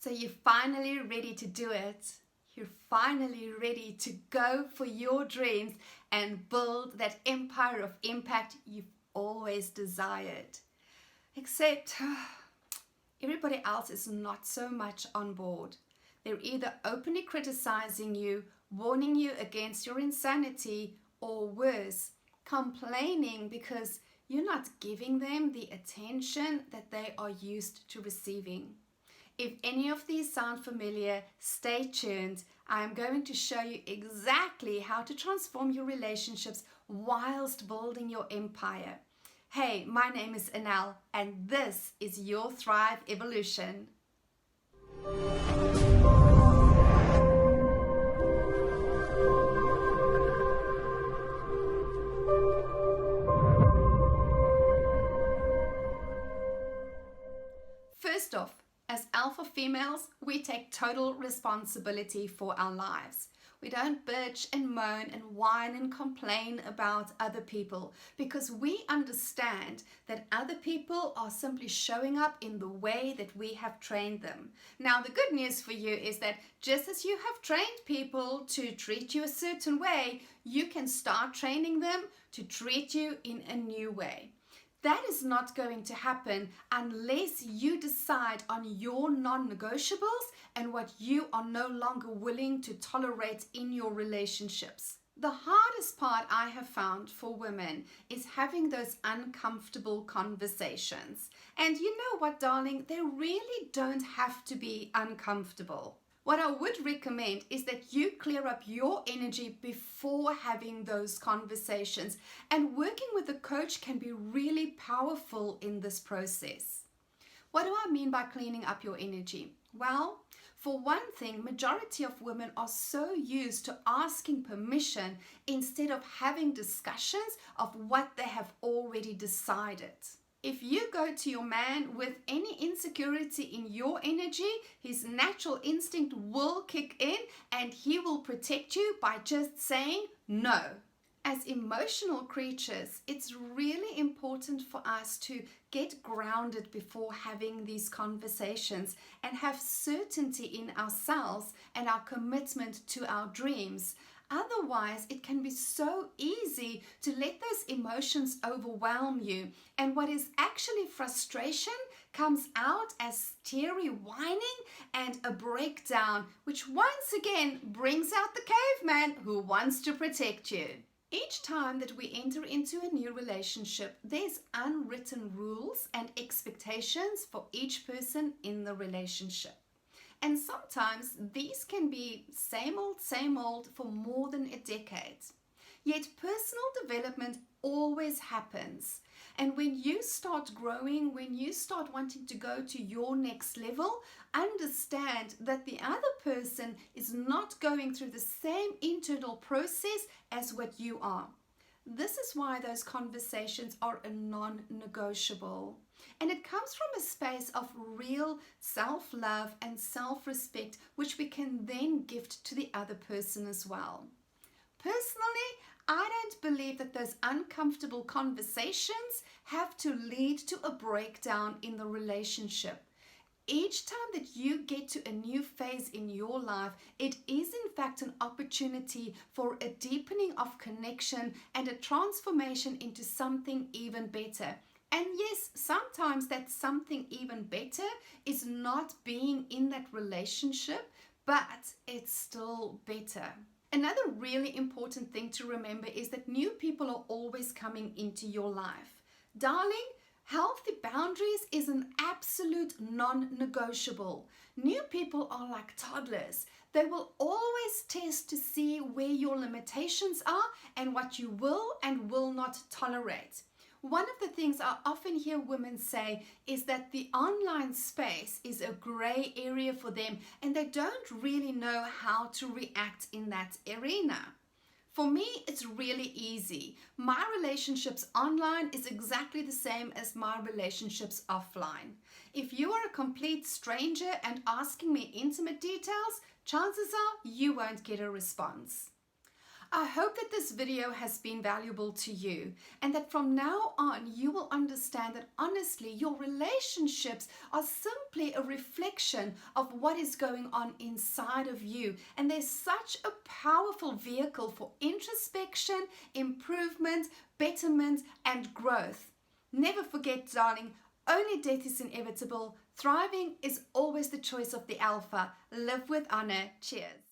So you're finally ready to do it. You're finally ready to go for your dreams and build that empire of impact you've always desired. Except everybody else is not so much on board. They're either openly criticizing you, warning you against your insanity, or worse, complaining because you're not giving them the attention that they are used to receiving. If any of these sound familiar, stay tuned. I'm going to show you exactly how to transform your relationships whilst building your empire. Hey, my name is Elle, and this is your Thrive Evolution. First off, as alpha females, we take total responsibility for our lives. We don't bitch and moan and whine and complain about other people because we understand that other people are simply showing up in the way that we have trained them. Now, the good news for you is that just as you have trained people to treat you a certain way, you can start training them to treat you in a new way. That is not going to happen unless you decide on your non-negotiables and what you are no longer willing to tolerate in your relationships. The hardest part I have found for women is having those uncomfortable conversations. And you know what, darling? They really don't have to be uncomfortable. What I would recommend is that you clear up your energy before having those conversations, and working with a coach can be really powerful in this process. What do I mean by cleaning up your energy? Well, for one thing, majority of women are so used to asking permission instead of having discussions of what they have already decided. If you go to your man with any insecurity in your energy, his natural instinct will kick in and he will protect you by just saying no. As emotional creatures, it's really important for us to get grounded before having these conversations and have certainty in ourselves and our commitment to our dreams. Otherwise, it can be so easy to let those emotions overwhelm you. And what is actually frustration comes out as teary whining and a breakdown, which once again brings out the caveman who wants to protect you. Each time that we enter into a new relationship, there's unwritten rules and expectations for each person in the relationship. And sometimes these can be same old for more than a decade. Yet personal development always happens. And when you start growing, when you start wanting to go to your next level, understand that the other person is not going through the same internal process as what you are. This is why those conversations are a non-negotiable. And it comes from a space of real self-love and self-respect, which we can then gift to the other person as well. Personally, I don't believe that those uncomfortable conversations have to lead to a breakdown in the relationship. Each time that you get to a new phase in your life, it is in fact an opportunity for a deepening of connection and a transformation into something even better. And yes, sometimes that something even better is not being in that relationship, but it's still better. Another really important thing to remember is that new people are always coming into your life. Darling, healthy boundaries is an absolute non-negotiable. New people are like toddlers. They will always test to see where your limitations are and what you will and will not tolerate. One of the things I often hear women say is that the online space is a gray area for them and they don't really know how to react in that arena. For me, it's really easy. My relationships online is exactly the same as my relationships offline. If you are a complete stranger and asking me intimate details, chances are you won't get a response. I hope that this video has been valuable to you and that from now on you will understand that honestly your relationships are simply a reflection of what is going on inside of you, and there's such a powerful vehicle for introspection, improvement, betterment and growth. Never forget, darling, only death is inevitable. Thriving is always the choice of the alpha. Live with honor. Cheers.